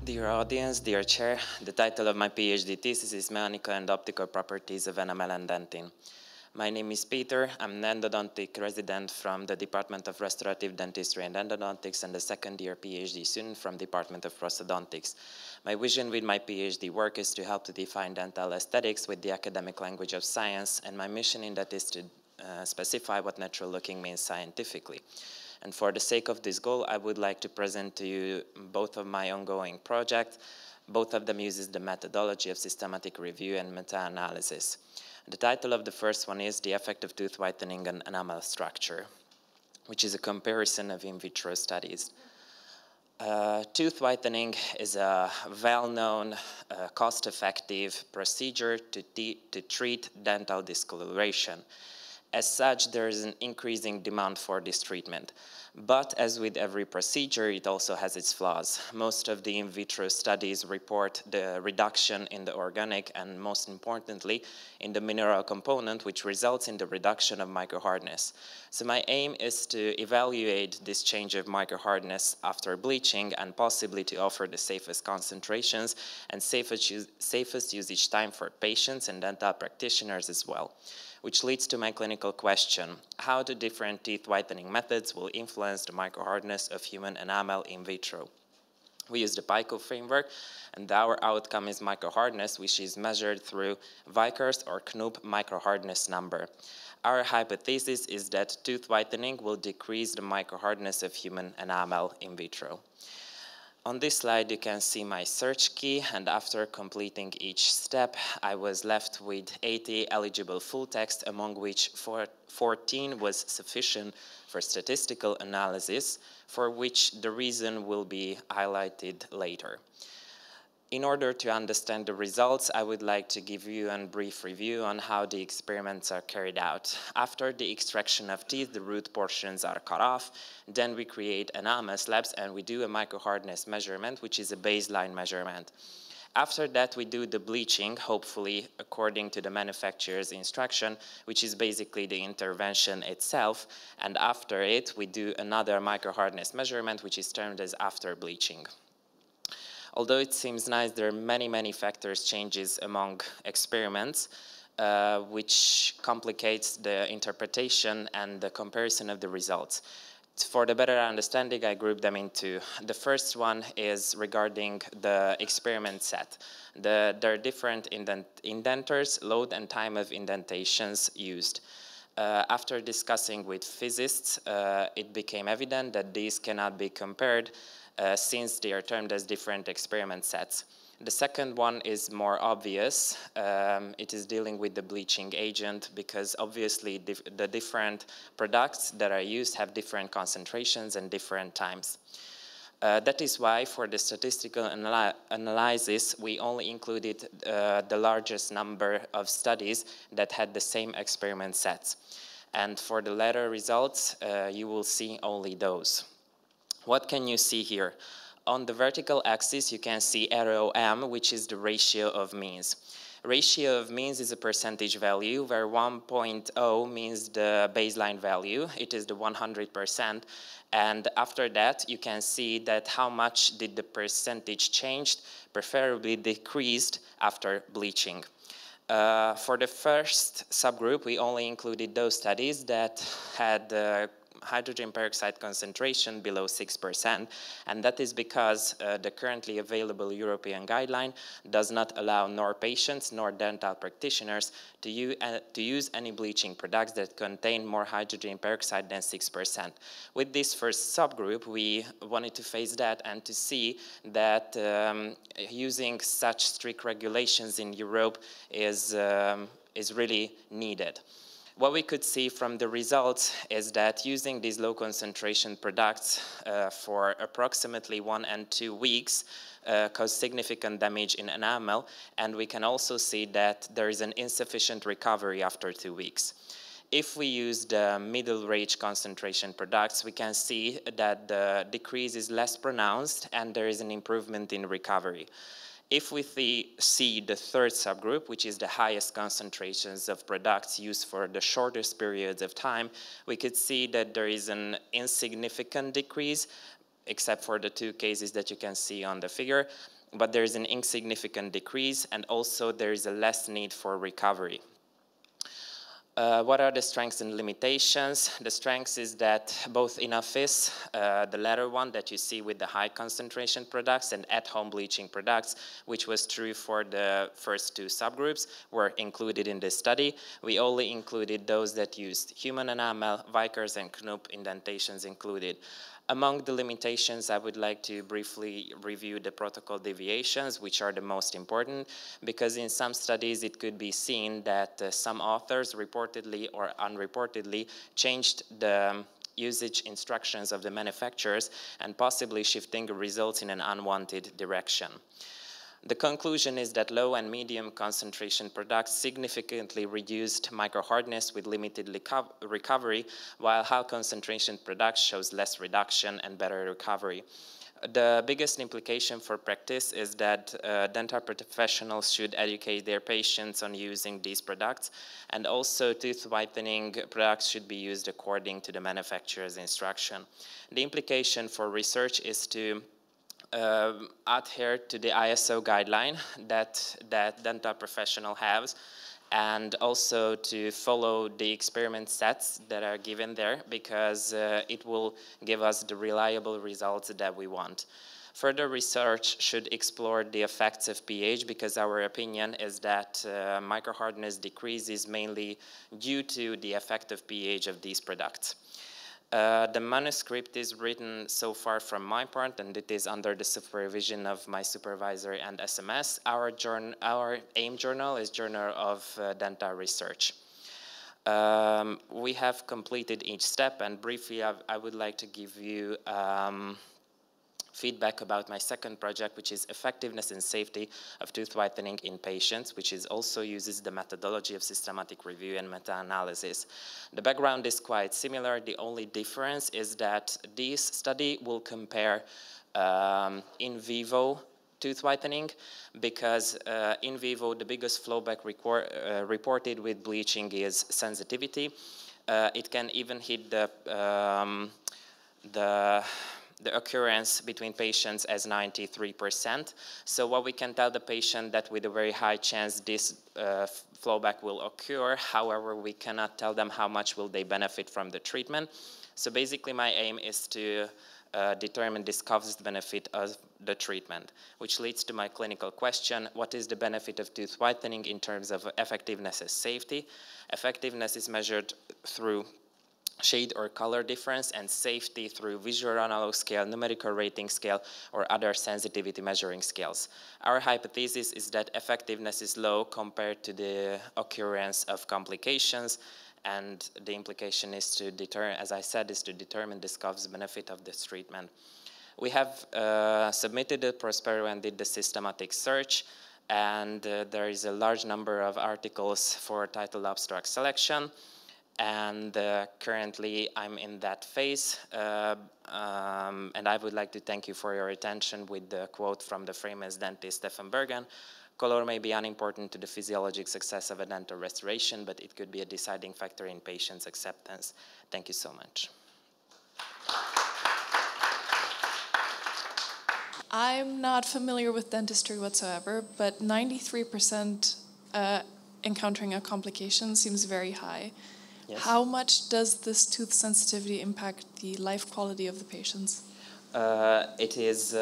Dear audience, dear chair, the title of my PhD thesis is Mechanical and Optical Properties of Enamel and Dentin. My name is Peter. I'm an endodontic resident from the Department of Restorative Dentistry and Endodontics and a second-year PhD student from the Department of Prosthodontics. My vision with my PhD work is to help to define dental aesthetics with the academic language of science, and my mission in that is to specify what natural looking means scientifically. And for the sake of this goal, I would like to present to you both of my ongoing projects. Both of them uses the methodology of systematic review and meta-analysis. The title of the first one is The Effect of Tooth Whitening on Enamel Structure, which is a comparison of in vitro studies. Tooth whitening is a well-known, cost-effective procedure to treat dental discoloration. As such, there is an increasing demand for this treatment. But as with every procedure, it also has its flaws. Most of the in vitro studies report the reduction in the organic and, most importantly, in the mineral component, which results in the reduction of microhardness. So my aim is to evaluate this change of microhardness after bleaching and possibly to offer the safest concentrations and safest usage time for patients and dental practitioners as well. Which leads to my clinical question: how do different teeth whitening methods will influence the microhardness of human enamel in vitro? We use the PICO framework, and our outcome is microhardness, which is measured through Vickers or Knoop microhardness number. Our hypothesis is that tooth whitening will decrease the microhardness of human enamel in vitro. On this slide, you can see my search key, and after completing each step, I was left with 80 eligible full text, among which 14 was sufficient for statistical analysis, for which the reason will be highlighted later. In order to understand the results, I would like to give you a brief review on how the experiments are carried out. After the extraction of teeth, the root portions are cut off. Then we create enamel slabs and we do a microhardness measurement, which is a baseline measurement. After that, we do the bleaching, hopefully according to the manufacturer's instruction, which is basically the intervention itself. And after it, we do another microhardness measurement, which is termed as after bleaching. Although it seems nice, there are many factors changes among experiments, which complicates the interpretation and the comparison of the results. For the better understanding, I group them into. The first one is regarding the experiment set. There are different indenters, load and time of indentations used. After discussing with physicists, it became evident that these cannot be compared since they are termed as different experiment sets. The second one is more obvious. It is dealing with the bleaching agent, because obviously the different products that are used have different concentrations and different times. That is why for the statistical analysis, we only included the largest number of studies that had the same experiment sets. And for the latter results, you will see only those. What can you see here? On the vertical axis, you can see arrow M, which is the ratio of means. Ratio of means is a percentage value, where 1.0 means the baseline value. It is the 100%. And after that, you can see that how much did the percentage change, preferably decreased after bleaching. For the first subgroup, we only included those studies that had hydrogen peroxide concentration below 6%, and that is because the currently available European guideline does not allow nor patients nor dental practitioners to use any bleaching products that contain more hydrogen peroxide than 6%. With this first subgroup, we wanted to face that and to see that using such strict regulations in Europe is really needed. What we could see from the results is that using these low concentration products for approximately 1 and 2 weeks cause significant damage in enamel, and we can also see that there is an insufficient recovery after 2 weeks. If we use the middle range concentration products, we can see that the decrease is less pronounced and there is an improvement in recovery. If we see the third subgroup, which is the highest concentrations of products used for the shortest periods of time, we could see that there is an insignificant decrease, except for the 2 cases that you can see on the figure. but there is an insignificant decrease, and also there is a less need for recovery. What are the strengths and limitations? The strengths is that both in office, the latter one that you see with the high concentration products, and at-home bleaching products, which was true for the first two subgroups, were included in this study. We only included those that used human enamel, Vickers and Knoop indentations included. Among the limitations, I would like to briefly review the protocol deviations, which are the most important, because in some studies it could be seen that some authors reportedly or unreportedly changed the usage instructions of the manufacturers and possibly shifting results in an unwanted direction. The conclusion is that low and medium concentration products significantly reduced microhardness with limited recovery, while high concentration products shows less reduction and better recovery. The biggest implication for practice is that dental professionals should educate their patients on using these products, and also tooth whitening products should be used according to the manufacturer's instruction. The implication for research is to adhere to the ISO guideline that dental professional has, and also to follow the experiment sets that are given there, because it will give us the reliable results that we want. Further research should explore the effects of pH, because our opinion is that microhardness decreases mainly due to the effect of pH of these products. The manuscript is written so far from my part, and it is under the supervision of my supervisor and SMS. Our AIM journal is Journal of Dental Research. We have completed each step, and briefly I would like to give you feedback about my second project, which is effectiveness and safety of tooth whitening in patients, which is also uses the methodology of systematic review and meta-analysis. The background is quite similar. The only difference is that this study will compare in vivo tooth whitening, because in vivo the biggest flowback reported with bleaching is sensitivity. It can even hit the occurrence between patients as 93%. So what we can tell the patient that with a very high chance this flowback will occur. However, we cannot tell them how much will they benefit from the treatment. So basically my aim is to determine this cost benefit of the treatment, which leads to my clinical question: what is the benefit of tooth whitening in terms of effectiveness and safety? Effectiveness is measured through shade or color difference, and safety through visual analog scale, numerical rating scale, or other sensitivity measuring scales. Our hypothesis is that effectiveness is low compared to the occurrence of complications, and the implication is to determine, as I said, is to determine the cost benefit of this treatment. We have submitted the Prospero and did the systematic search, and there is a large number of articles for title abstract selection. And currently I'm in that phase, and I would like to thank you for your attention with the quote from the famous dentist Stefan Bergen: "Color may be unimportant to the physiologic success of a dental restoration, but it could be a deciding factor in patients' acceptance." Thank you so much. I'm not familiar with dentistry whatsoever, but 93% encountering a complication seems very high. Yes. How much does this tooth sensitivity impact the life quality of the patients? It is,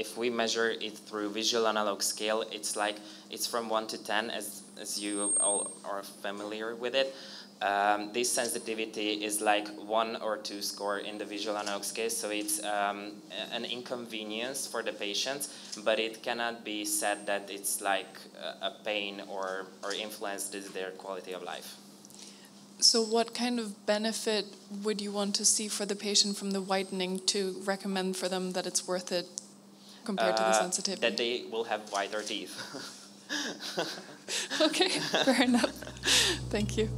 if we measure it through visual analog scale, it's from 1 to 10, as you all are familiar with it. This sensitivity is like 1 or 2 score in the visual analog scale, so it's an inconvenience for the patients, but it cannot be said that it's like a pain or influences their quality of life. So what kind of benefit would you want to see for the patient from the whitening to recommend for them that it's worth it compared to the sensitivity? That they will have whiter teeth. Okay, fair enough. Thank you.